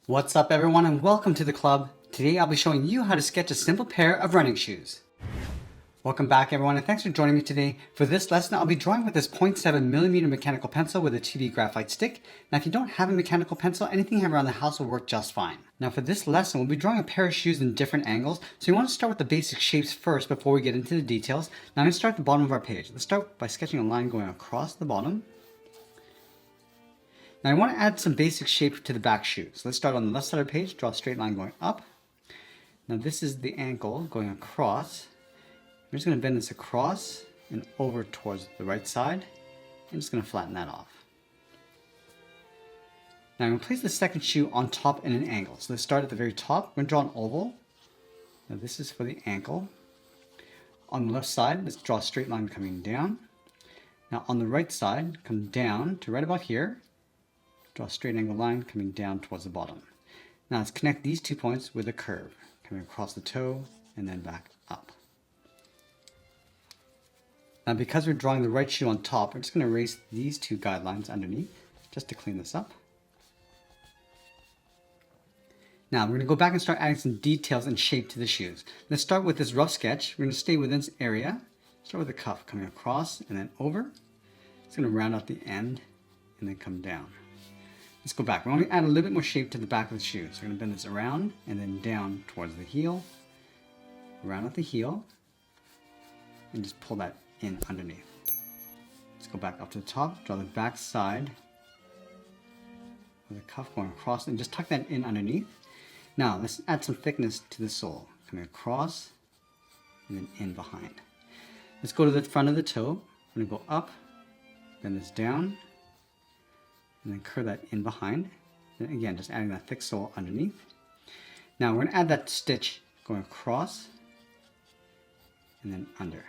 What's up everyone and welcome to the club. Today I'll be showing you how to sketch a simple pair of running shoes. Welcome back everyone and thanks for joining me today. For this lesson I'll be drawing with this 0.7mm mechanical pencil with a 2B graphite stick. Now if you don't have a mechanical pencil, anything around the house will work just fine. Now for this lesson we'll be drawing a pair of shoes in different angles, so you want to start with the basic shapes first before we get into the details. Now I'm going to start at the bottom of our page. Let's start by sketching a line going across the bottom. Now I want to add some basic shape to the back shoe. So let's start on the left side of the page, draw a straight line going up. Now this is the ankle going across. I'm just going to bend this across and over towards the right side. I'm just going to flatten that off. Now I'm going to place the second shoe on top in an angle. So let's start at the very top. We're going to draw an oval. Now this is for the ankle. On the left side, let's draw a straight line coming down. Now on the right side, come down to right about here. Draw a straight angle line coming down towards the bottom. Now let's connect these 2 points with a curve, coming across the toe and then back up. Now because we're drawing the right shoe on top, we're just going to erase these 2 guidelines underneath, just to clean this up. Now we're going to go back and start adding some details and shape to the shoes. Let's start with this rough sketch. We're going to stay within this area. Start with the cuff coming across and then over. It's going to round out the end and then come down. Let's go back. We're going to add a little bit more shape to the back of the shoe. So we're going to bend this around and then down towards the heel. Round out the heel. And just pull that in underneath. Let's go back up to the top. Draw the back side of the cuff going across and just tuck that in underneath. Now let's add some thickness to the sole. Coming across and then in behind. Let's go to the front of the toe. We're going to go up, bend this down, and then curve that in behind. And again, just adding that thick sole underneath. Now we're going to add that stitch going across and then under.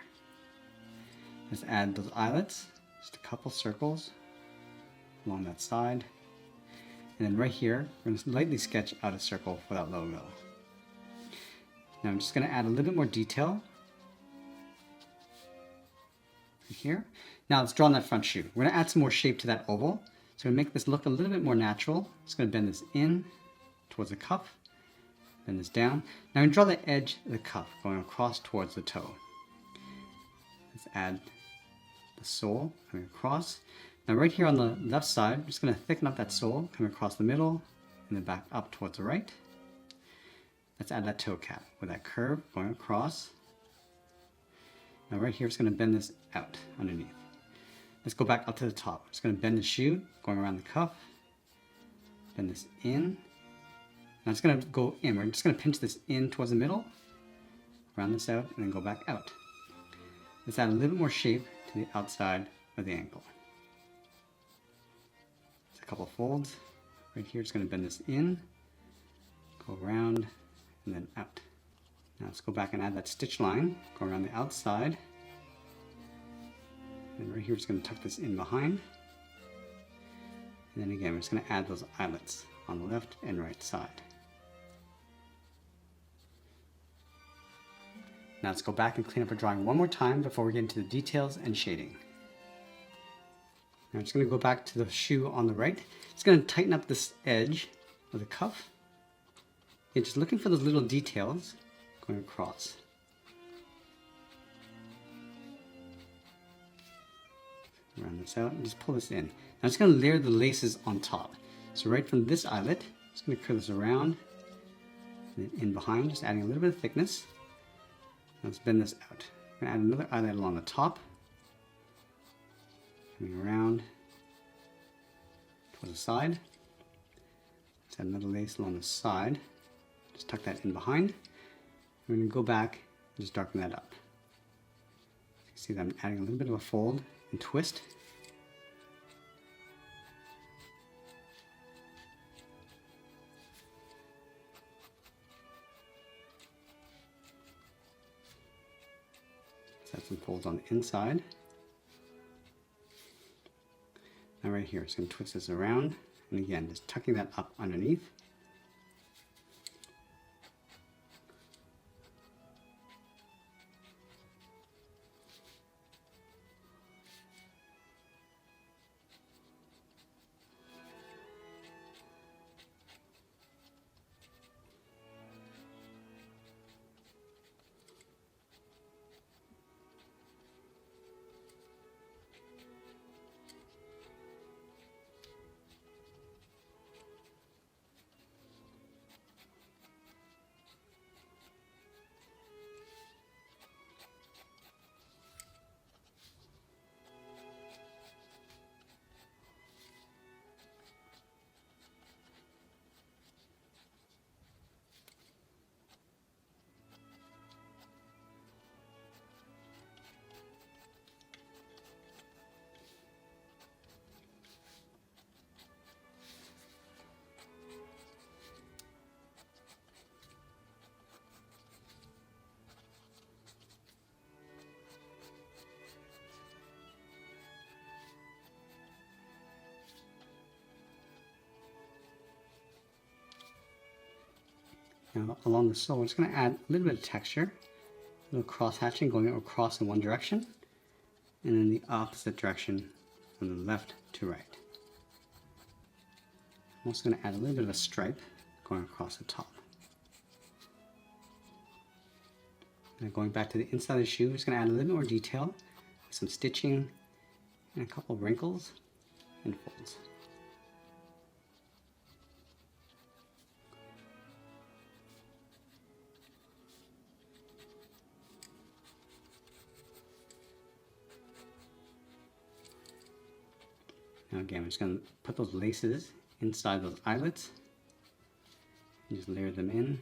Let's add those eyelets, just a couple circles along that side. And then right here, we're going to lightly sketch out a circle for that logo. Now I'm just going to add a little bit more detail right here. Now let's draw on that front shoe. We're going to add some more shape to that oval. So to make this look a little bit more natural, just going to bend this in towards the cuff, bend this down. Now I'm going to draw the edge of the cuff going across towards the toe. Let's add the sole coming across. Now right here on the left side, I'm just going to thicken up that sole coming across the middle and then back up towards the right. Let's add that toe cap with that curve going across. Now right here, just going to bend this out underneath. Let's go back up to the top. I'm just going to bend the shoe, going around the cuff, bend this in. Now it's going to go in. We're just going to pinch this in towards the middle, round this out, and then go back out. Let's add a little bit more shape to the outside of the ankle. Just a couple of folds. Right here, just going to bend this in, go around, and then out. Now let's go back and add that stitch line, go around the outside. And right here, we're just going to tuck this in behind. And then again, we're just going to add those eyelets on the left and right side. Now let's go back and clean up our drawing one more time before we get into the details and shading. Now I'm just going to go back to the shoe on the right. It's going to tighten up this edge of the cuff. And just looking for those little details going across. Round this out and just pull this in. Now I'm just going to layer the laces on top. So right from this eyelet, I'm just going to curve this around and then in behind, just adding a little bit of thickness. Now let's bend this out. I'm going to add another eyelet along the top, coming around towards the side. Let's add another lace along the side. Just tuck that in behind. We're going to go back and just darken that up. You see that I'm adding a little bit of a fold and twist. Let's add some folds on the inside. Now right here, just going to twist this around, and again, just tucking that up underneath. Now along the sole, we're just going to add a little bit of texture, a little cross hatching going across in one direction, and then the opposite direction from the left to right. I'm also going to add a little bit of a stripe going across the top. Now going back to the inside of the shoe, we're just going to add a little bit more detail with some stitching and a couple of wrinkles and folds. Now again, we're just going to put those laces inside those eyelets and just layer them in.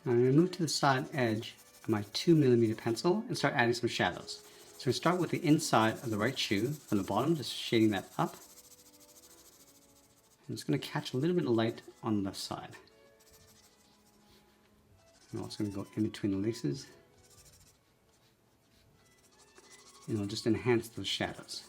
I'm going to move to the side edge of my 2mm pencil and start adding some shadows. So we start with the inside of the right shoe from the bottom, just shading that up. I'm just going to catch a little bit of light on the left side. I'm also going to go in between the laces, and I'll just enhance those shadows.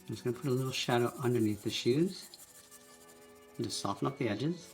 I'm just going to put a little shadow underneath the shoes and just soften up the edges.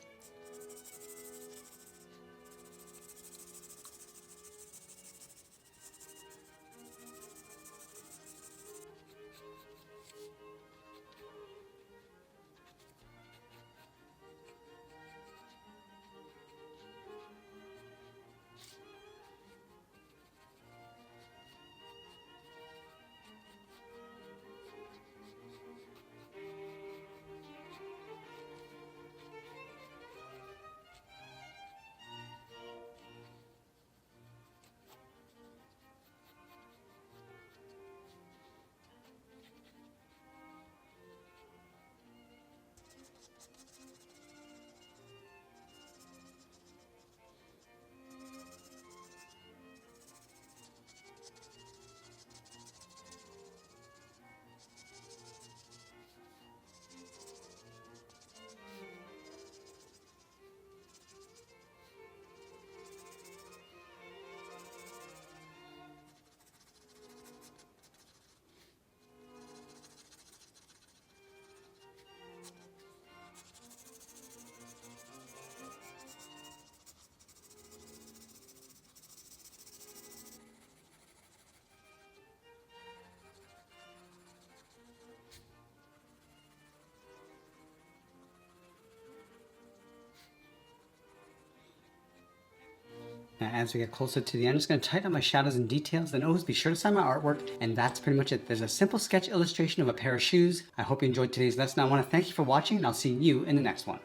Now, as we get closer to the end, I'm just going to tighten up my shadows and details, and always be sure to sign my artwork, and that's pretty much it. There's a simple sketch illustration of a pair of shoes. I hope you enjoyed today's lesson. I want to thank you for watching, and I'll see you in the next one.